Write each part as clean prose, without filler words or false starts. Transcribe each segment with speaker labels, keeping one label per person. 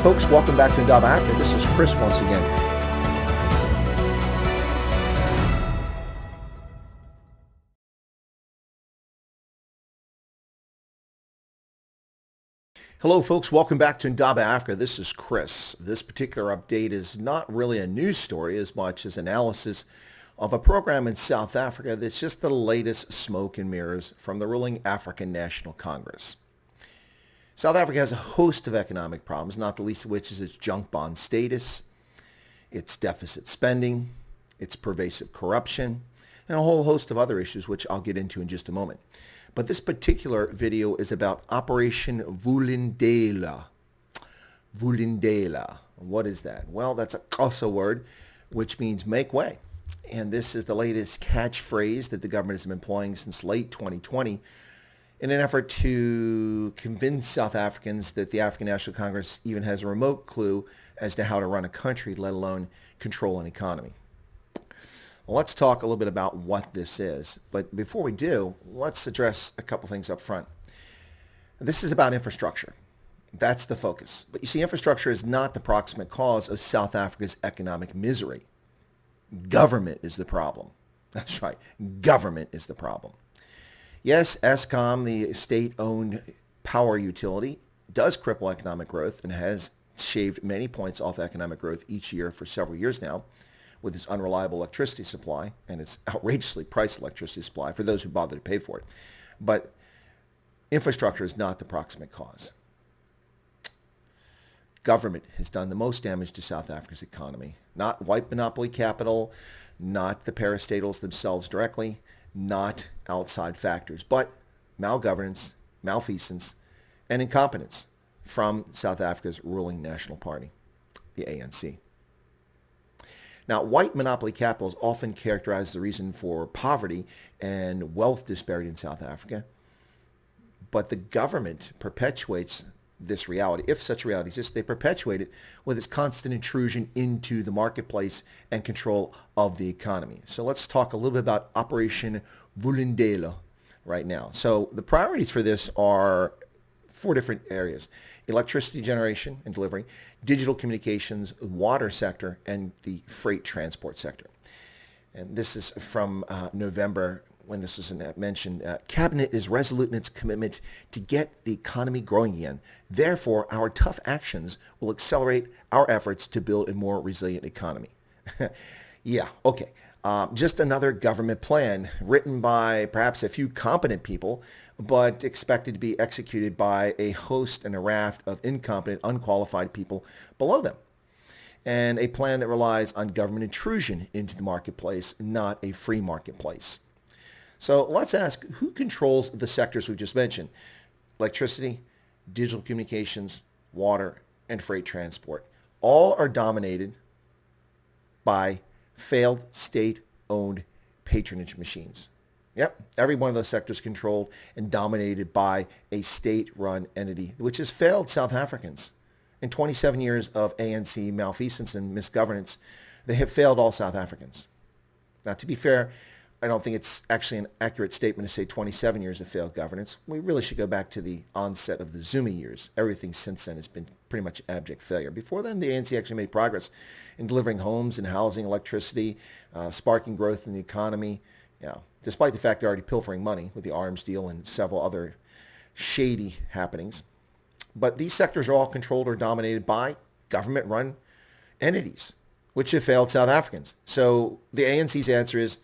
Speaker 1: folks, welcome back to Vulindela Africa. This is Chris once again. Hello folks, welcome back to Vulindela Africa. This is Chris. This particular update is not really a news story as much as analysis of a program in South Africa that's just the latest smoke and mirrors from the ruling African National Congress. South Africa has a host of economic problems, not the least of which is its junk bond status, its deficit spending, its pervasive corruption, and a whole host of other issues which I'll get into in just a moment. But this particular video is about Operation Vulindela. Vulindela. What is that? Well, that's a Xhosa word, which means make way. And this is the latest catchphrase that the government has been employing since late 2020 in an effort to convince South Africans that the African National Congress even has a remote clue as to how to run a country, let alone control an economy. Well, let's talk a little bit about what this is. But before we do, let's address a couple things up front. This is about infrastructure. That's the focus. But you see, infrastructure is not the proximate cause of South Africa's economic misery. Government is the problem. That's right. Government is the problem. Yes, Eskom, the state-owned power utility, does cripple economic growth and has shaved many points off economic growth each year for several years now with its unreliable electricity supply and its outrageously priced electricity supply for those who bother to pay for it. But infrastructure is not the proximate cause. Government has done the most damage to South Africa's economy. Not white monopoly capital, not the parastatals themselves directly, not outside factors, but malgovernance, malfeasance, and incompetence from South Africa's ruling national party, the ANC. Now, white monopoly capital is often characterized as the reason for poverty and wealth disparity in South Africa, but the government perpetuates this reality. If such reality exists, they perpetuate it with its constant intrusion into the marketplace and control of the economy. So let's talk a little bit about Operation Vulindela right now. So the priorities for this are four different areas: electricity generation and delivery, digital communications, water sector, and the freight transport sector. And this is from November when this was mentioned. Cabinet is resolute in its commitment to get the economy growing again. Therefore, our tough actions will accelerate our efforts to build a more resilient economy. Yeah, okay. Just another government plan written by perhaps a few competent people, but expected to be executed by a host and a raft of incompetent, unqualified people below them. And a plan that relies on government intrusion into the marketplace, not a free marketplace. So let's ask, who controls the sectors we just mentioned? Electricity, digital communications, water, and freight transport. All are dominated by failed state-owned patronage machines. Yep, every one of those sectors controlled and dominated by a state-run entity, which has failed South Africans. In 27 years of ANC malfeasance and misgovernance, they have failed all South Africans. Now, to be fair, I don't think it's actually an accurate statement to say 27 years of failed governance. We really should go back to the onset of the Zuma years. Everything since then has been pretty much abject failure. Before then, the ANC actually made progress in delivering homes and housing, electricity, sparking growth in the economy, despite the fact they're already pilfering money with the arms deal and several other shady happenings. But these sectors are all controlled or dominated by government-run entities, which have failed South Africans. So the ANC's answer is,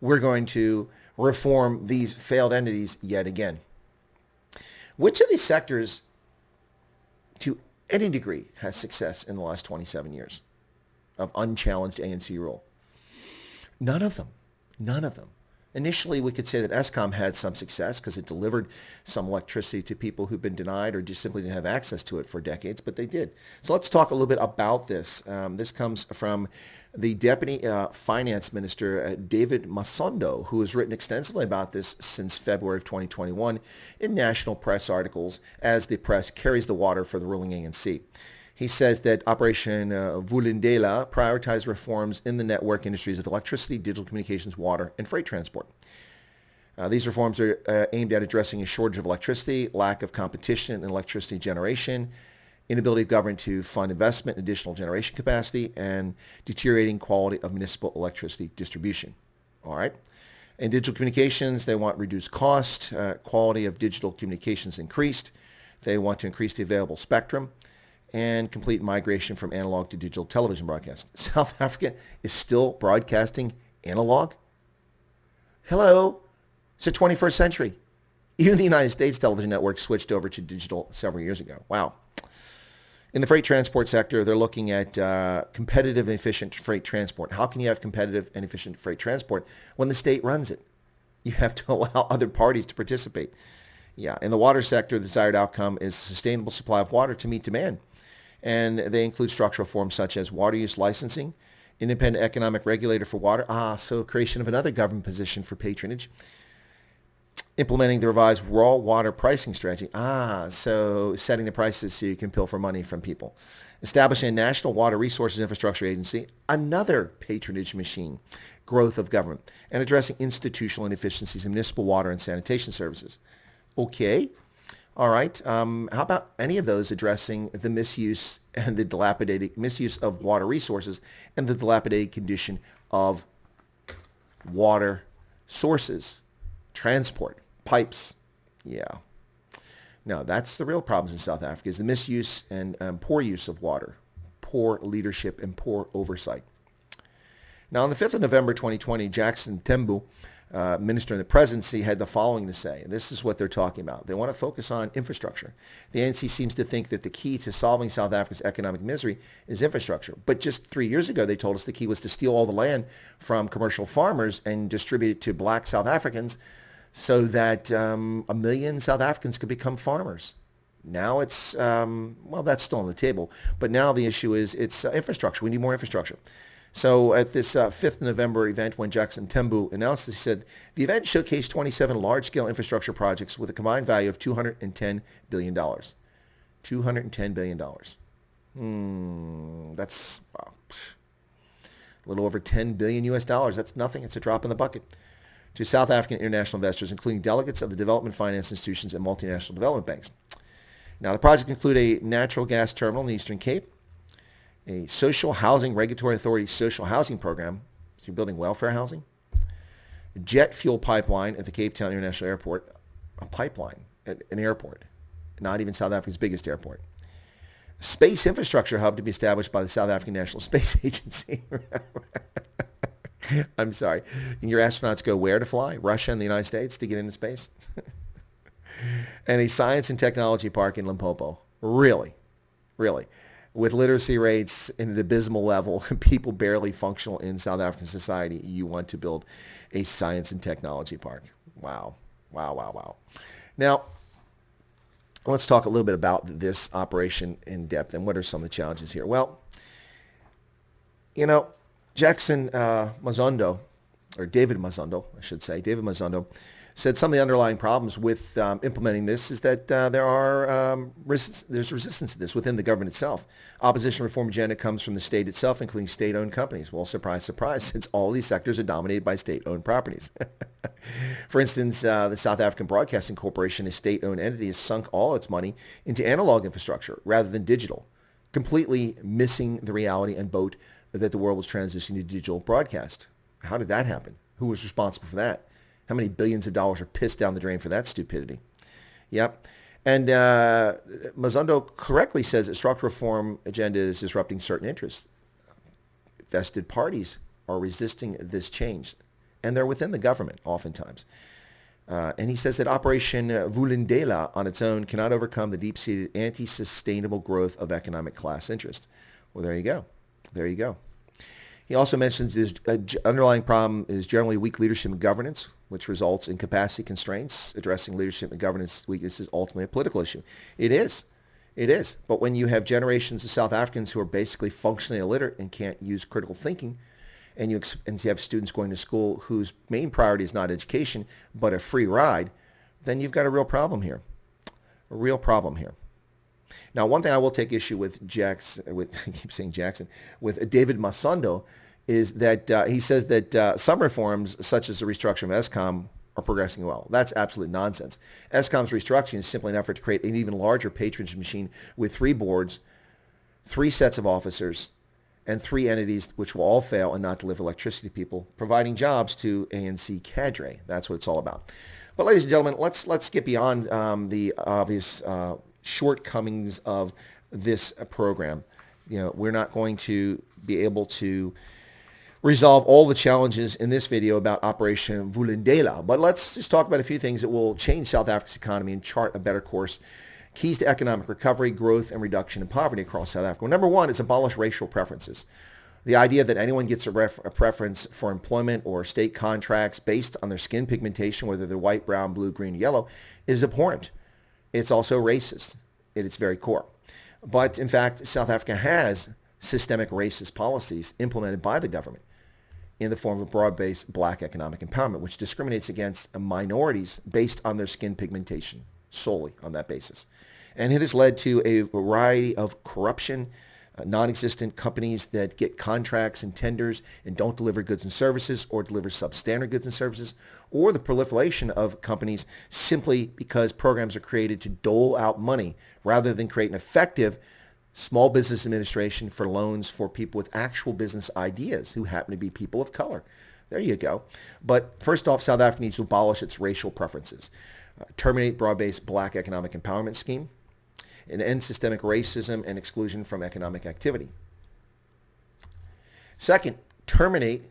Speaker 1: we're going to reform these failed entities yet again. Which of these sectors, to any degree, has success in the last 27 years of unchallenged ANC rule? None of them. None of them. Initially, we could say that Eskom had some success because it delivered some electricity to people who've been denied or just simply didn't have access to it for decades, but they did. So let's talk a little bit about this. This comes from the Deputy Finance Minister, David Masondo, who has written extensively about this since February of 2021 in national press articles as the press carries the water for the ruling ANC. He says that Operation Vulindela prioritized reforms in the network industries of electricity, digital communications, water, and freight transport. These reforms are aimed at addressing a shortage of electricity, lack of competition in electricity generation, inability of government to fund investment in additional generation capacity, and deteriorating quality of municipal electricity distribution. All right. In digital communications, they want reduced cost, quality of digital communications increased. They want to increase the available spectrum and complete migration from analog to digital television broadcast. South Africa is still broadcasting analog? Hello? It's the 21st century. Even the United States television network switched over to digital several years ago. Wow. In the freight transport sector, they're looking at competitive and efficient freight transport. How can you have competitive and efficient freight transport when the state runs it? You have to allow other parties to participate. Yeah, in the water sector, the desired outcome is sustainable supply of water to meet demand. And they include structural forms such as water use licensing, independent economic regulator for water. So creation of another government position for patronage. Implementing the revised raw water pricing strategy. So setting the prices so you can pilfer money from people. Establishing a national water resources infrastructure agency, another patronage machine. Growth of government. And addressing institutional inefficiencies in municipal water and sanitation services. Okay. All right. How about any of those addressing the misuse and the dilapidated misuse of water resources and the dilapidated condition of water sources, transport, pipes? Yeah. No, that's the real problems in South Africa is the misuse and poor use of water, poor leadership, and poor oversight. Now, on the 5th of November 2020, Jackson Tembu, minister in the presidency, had the following to say. This is what they're talking about. They want to focus on infrastructure. The ANC seems to think that the key to solving South Africa's economic misery is infrastructure. But just 3 years ago, they told us the key was to steal all the land from commercial farmers and distribute it to black South Africans so that 1 million South Africans could become farmers. Now it's, that's still on the table. But now the issue is it's infrastructure. We need more infrastructure. So at this 5th November event, when Jackson Tembu announced this, he said, the event showcased 27 large-scale infrastructure projects with a combined value of $210 billion. $210 billion. That's a little over $10 billion US dollars. That's nothing. It's a drop in the bucket. To South African international investors, including delegates of the development finance institutions and multinational development banks. Now, the project include a natural gas terminal in the Eastern Cape, a social housing regulatory authority social housing program, so you're building welfare housing, a jet fuel pipeline at the Cape Town International Airport, a pipeline at an airport, not even South Africa's biggest airport. A space infrastructure hub to be established by the South African National Space Agency. I'm sorry. And your astronauts go where to fly? Russia and the United States to get into space? And a science and technology park in Limpopo. Really? Really? With literacy rates in an abysmal level, people barely functional in South African society, you want to build a science and technology park. Wow. Wow, wow, wow. Now, let's talk a little bit about this operation in depth and what are some of the challenges here. Well, Jackson Mazondo, or David Mazondo, I should say, David Mazondo, said some of the underlying problems with implementing this is that there's resistance to this within the government itself. Opposition reform agenda comes from the state itself, including state-owned companies. Well, surprise, surprise, since all these sectors are dominated by state-owned properties. For instance, the South African Broadcasting Corporation, a state-owned entity, has sunk all its money into analog infrastructure rather than digital, completely missing the reality and boat that the world was transitioning to digital broadcast. How did that happen? Who was responsible for that? How many billions of dollars are pissed down the drain for that stupidity? Yep. And Mazondo correctly says that structural reform agenda is disrupting certain interests. Vested parties are resisting this change, and they're within the government oftentimes. And he says that Operation Vulindela on its own cannot overcome the deep-seated anti-sustainable growth of economic class interest. Well, there you go. There you go. He also mentions his underlying problem is generally weak leadership and governance, which results in capacity constraints. Addressing leadership and governance weakness is ultimately a political issue. It is. It is. But when you have generations of South Africans who are basically functionally illiterate and can't use critical thinking, and you have students going to school whose main priority is not education, but a free ride, then you've got a real problem here. A real problem here. Now, one thing I will take issue with I keep saying Jackson, with David Mazondo is that he says that some reforms, such as the restructuring of ESCOM, are progressing well. That's absolute nonsense. ESCOM's restructuring is simply an effort to create an even larger patronage machine with 3 boards, 3 sets of officers, and 3 entities which will all fail and not deliver electricity to people, providing jobs to ANC cadre. That's what it's all about. But ladies and gentlemen, let's get beyond the obvious shortcomings of this program. We're not going to be able to resolve all the challenges in this video about Operation Vulindela, but let's just talk about a few things that will change South Africa's economy and chart a better course. Keys to economic recovery, growth, and reduction in poverty across South Africa. Well, number 1 is abolish racial preferences. The idea that anyone gets a preference for employment or state contracts based on their skin pigmentation, whether they're white, brown, blue, green, or yellow, is abhorrent. It's also racist at its very core. But in fact, South Africa has systemic racist policies implemented by the government in the form of broad-based black economic empowerment, which discriminates against minorities based on their skin pigmentation, solely on that basis. And it has led to a variety of corruption, non-existent companies that get contracts and tenders and don't deliver goods and services or deliver substandard goods and services, or the proliferation of companies simply because programs are created to dole out money rather than create an effective small business administration for loans for people with actual business ideas who happen to be people of color. There you go. But first off, South Africa needs to abolish its racial preferences, terminate broad-based black economic empowerment scheme, and end systemic racism and exclusion from economic activity. Second, terminate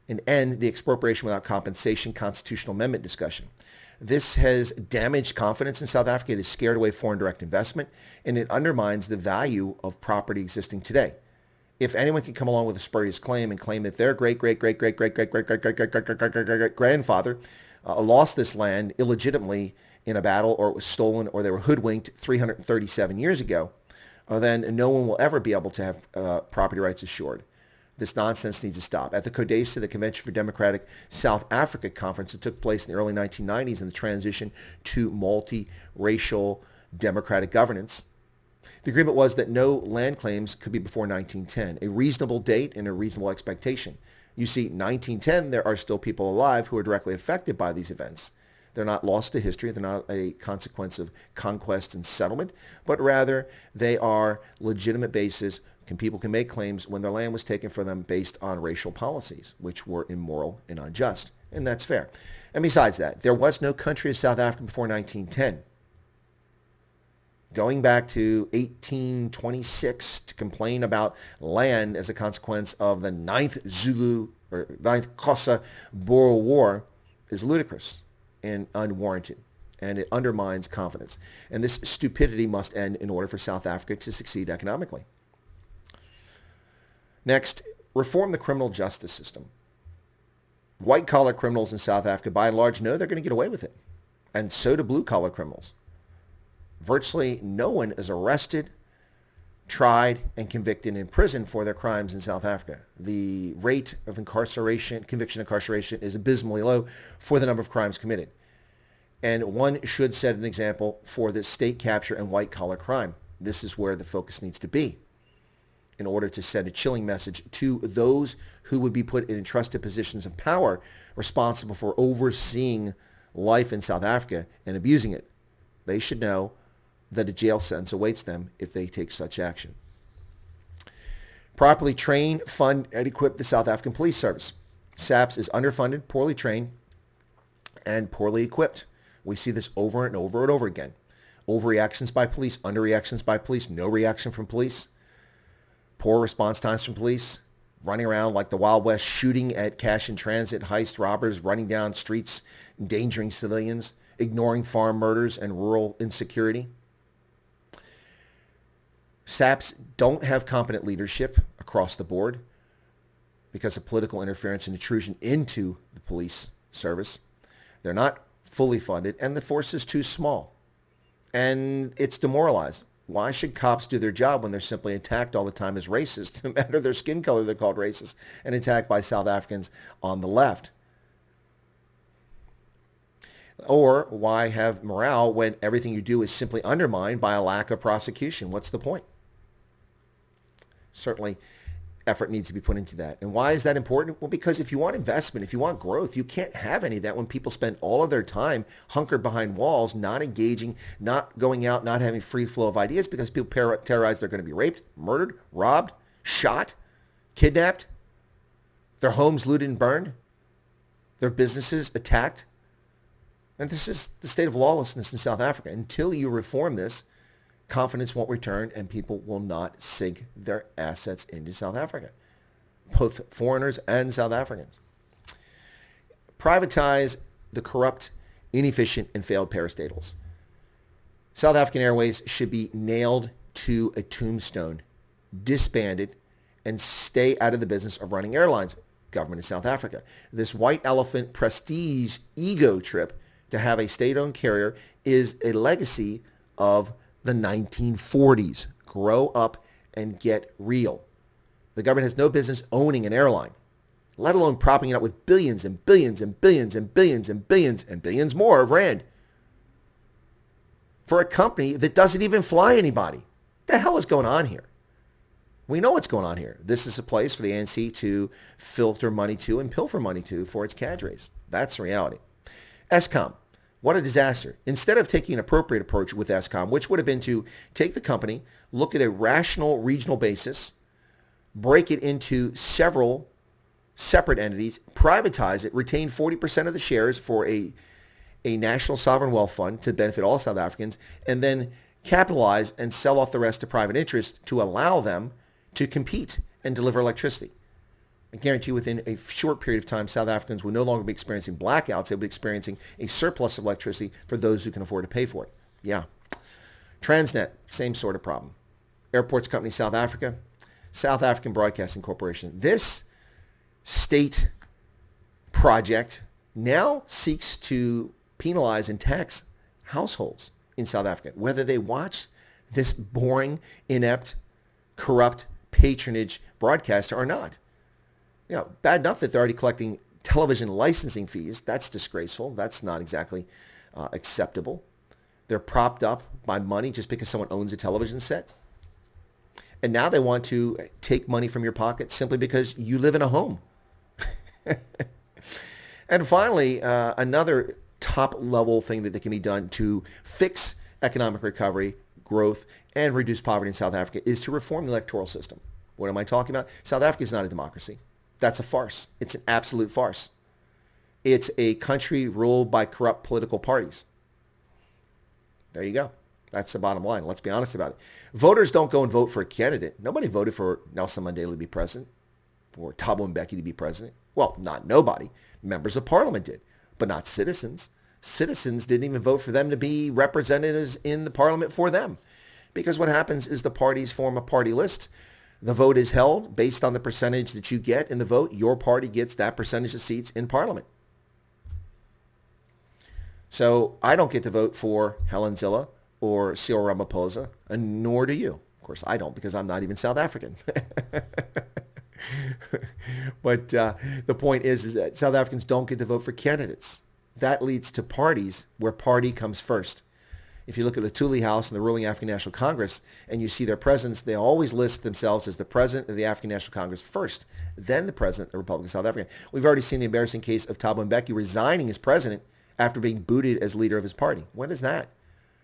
Speaker 1: and end the expropriation without compensation constitutional amendment discussion. This has damaged confidence in South Africa. It has scared away foreign direct investment, and it undermines the value of property existing today. If anyone can come along with a spurious claim and claim that their great-great-great-great-great-great-great-great-great-great-great-grandfather lost this land illegitimately in a battle, or it was stolen, or they were hoodwinked 337 years ago, then no one will ever be able to have property rights assured. This nonsense needs to stop. At the CODESA, the Convention for Democratic South Africa conference that took place in the early 1990s in the transition to multi-racial democratic governance, the agreement was that no land claims could be before 1910, a reasonable date and a reasonable expectation. You see, 1910, there are still people alive who are directly affected by these events. They're not lost to history. They're not a consequence of conquest and settlement, but rather they are legitimate bases. People can make claims when their land was taken from them based on racial policies, which were immoral and unjust. And that's fair. And besides that, there was no country of South Africa before 1910. Going back to 1826 to complain about land as a consequence of the 9th Zulu or 9th Xhosa Boer War is ludicrous and unwarranted, and it undermines confidence. And this stupidity must end in order for South Africa to succeed economically. Next, reform the criminal justice system. White-collar criminals in South Africa, by and large, know they're going to get away with it. And so do blue-collar criminals. Virtually no one is arrested, tried, and convicted and imprisoned for their crimes in South Africa. The rate of incarceration, conviction incarceration, is abysmally low for the number of crimes committed. And one should set an example for this state capture and white-collar crime. This is where the focus needs to be in order to send a chilling message to those who would be put in entrusted positions of power responsible for overseeing life in South Africa and abusing it. They should know that a jail sentence awaits them if they take such action. Properly train, fund, and equip the South African Police Service. SAPS is underfunded, poorly trained, and poorly equipped. We see this over and over and over again. Overreactions by police, underreactions by police, no reaction from police, poor response times from police, running around like the Wild West, shooting at cash in transit, heist robbers, running down streets, endangering civilians, ignoring farm murders and rural insecurity. SAPs don't have competent leadership across the board because of political interference and intrusion into the police service. They're not fully funded, and the force is too small. And it's demoralized. Why should cops do their job when they're simply attacked all the time as racist? No matter their skin color, they're called racist and attacked by South Africans on the left. Or why have morale when everything you do is simply undermined by a lack of prosecution? What's the point? Certainly, effort needs to be put into that. And why is that important? Well, because if you want investment, if you want growth, you can't have any of that when people spend all of their time hunkered behind walls, not engaging, not going out, not having free flow of ideas because people terrorize they're going to be raped, murdered, robbed, shot, kidnapped, their homes looted and burned, their businesses attacked. And this is the state of lawlessness in South Africa. Until you reform this, confidence won't return and people will not sink their assets into South Africa, both foreigners and South Africans. Privatize the corrupt, inefficient, and failed parastatals. South African Airways should be nailed to a tombstone, disbanded, and stay out of the business of running airlines. Government of South Africa. This white elephant prestige ego trip to have a state-owned carrier is a legacy of the 1940s. Grow up and get real. The government has no business owning an airline, let alone propping it up with billions and billions and billions and billions and billions and billions more of rand for a company that doesn't even fly anybody. What the hell is going on here? We know what's going on here. This is a place for the ANC to filter money to and pilfer money to for its cadres. That's the reality. Eskom. What a disaster. Instead of taking an appropriate approach with Eskom, which would have been to take the company, look at a rational regional basis, break it into several separate entities, privatize it, retain 40% of the shares for a national sovereign wealth fund to benefit all South Africans, and then capitalize and sell off the rest to private interests to allow them to compete and deliver electricity. I guarantee within a short period of time, South Africans will no longer be experiencing blackouts. They'll be experiencing a surplus of electricity for those who can afford to pay for it. Yeah. Transnet, same sort of problem. Airports Company South Africa, South African Broadcasting Corporation. This state project now seeks to penalize and tax households in South Africa, whether they watch this boring, inept, corrupt patronage broadcaster or not. You know, bad enough that they're already collecting television licensing fees. That's disgraceful. That's not exactly acceptable. They're propped up by money just because someone owns a television set. And now they want to take money from your pocket simply because you live in a home. And finally, another top-level thing that can be done to fix economic recovery, growth, and reduce poverty in South Africa is to reform the electoral system. What am I talking about? South Africa is not a democracy. That's a farce. It's an absolute farce. It's a country ruled by corrupt political parties. There you go. That's the bottom line. Let's be honest about it. Voters don't go and vote for a candidate. Nobody voted for Nelson Mandela to be president or Thabo Mbeki to be president. Well, not nobody. Members of parliament did, but not citizens. Citizens didn't even vote for them to be representatives in the parliament for them. Because what happens is the parties form a party list. The vote is held based on the percentage that you get in the vote. Your party gets that percentage of seats in parliament. So I don't get to vote for Vulindela or Cyril Ramaphosa, and nor do you. Of course, I don't because I'm not even South African. But the point is that South Africans don't get to vote for candidates. That leads to parties where party comes first. If you look at the Thule House and the ruling African National Congress and you see their presidents, they always list themselves as the president of the African National Congress first, then the president of the Republic of South Africa. We've already seen the embarrassing case of Thabo Mbeki resigning as president after being booted as leader of his party. What is that?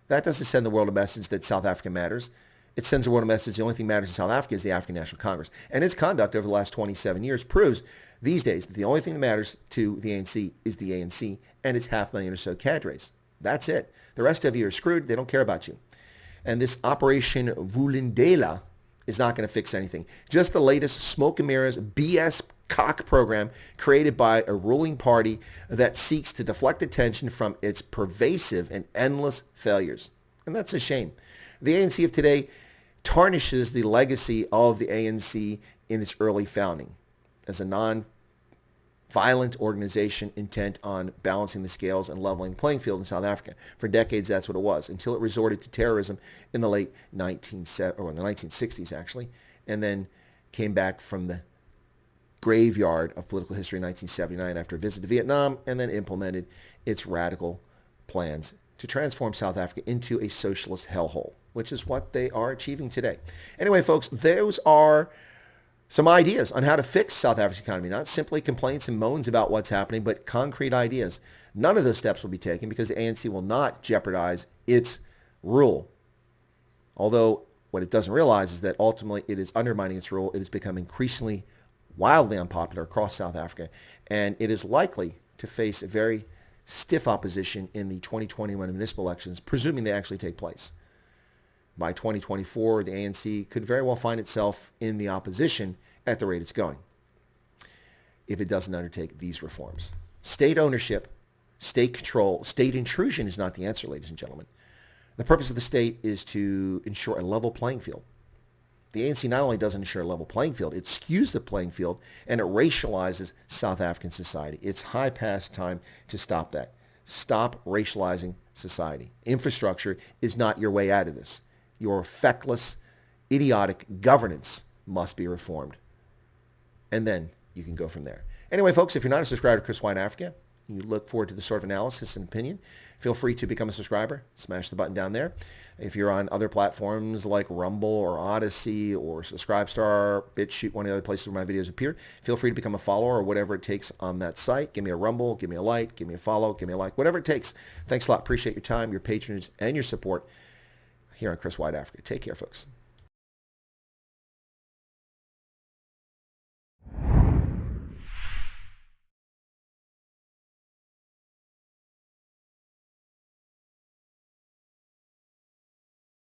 Speaker 1: That doesn't send the world a message that South Africa matters. It sends the world a message the only thing that matters in South Africa is the African National Congress. And its conduct over the last 27 years proves these days that the only thing that matters to the ANC is the ANC and its 500,000 or so cadres. That's it. The rest of you are screwed. They don't care about you. And this Operation Vulindela is not going to fix anything. Just the latest smoke and mirrors BS cock program created by a ruling party that seeks to deflect attention from its pervasive and endless failures. And that's a shame. The ANC of today tarnishes the legacy of the ANC in its early founding as a non-violent organization intent on balancing the scales and leveling the playing field in South Africa. For decades, that's what it was, until it resorted to terrorism in the late 1960s, actually, and then came back from the graveyard of political history in 1979 after a visit to Vietnam, and then implemented its radical plans to transform South Africa into a socialist hellhole, which is what they are achieving today. Anyway, folks, those are some ideas on how to fix South Africa's economy, not simply complaints and moans about what's happening, but concrete ideas. None of those steps will be taken because the ANC will not jeopardize its rule. Although what it doesn't realize is that ultimately it is undermining its rule. It has become increasingly wildly unpopular across South Africa, and it is likely to face a very stiff opposition in the 2021 municipal elections, presuming they actually take place. By 2024, the ANC could very well find itself in the opposition at the rate it's going if it doesn't undertake these reforms. State ownership, state control, state intrusion is not the answer, ladies and gentlemen. The purpose of the state is to ensure a level playing field. The ANC not only doesn't ensure a level playing field, it skews the playing field and it racializes South African society. It's high past time to stop that. Stop racializing society. Infrastructure is not your way out of this. Your feckless, idiotic governance must be reformed. And then you can go from there. Anyway, folks, if you're not a subscriber to Chris Wyatt Africa, you look forward to this sort of analysis and opinion, feel free to become a subscriber. Smash the button down there. If you're on other platforms like Rumble or Odyssey or Subscribestar, BitChute, one of the other places where my videos appear, feel free to become a follower or whatever it takes on that site. Give me a Rumble, give me a like, give me a follow, give me a like, whatever it takes. Thanks a lot. Appreciate your time, your patronage, and your support here on Chris Wyatt Africa. Take care, folks.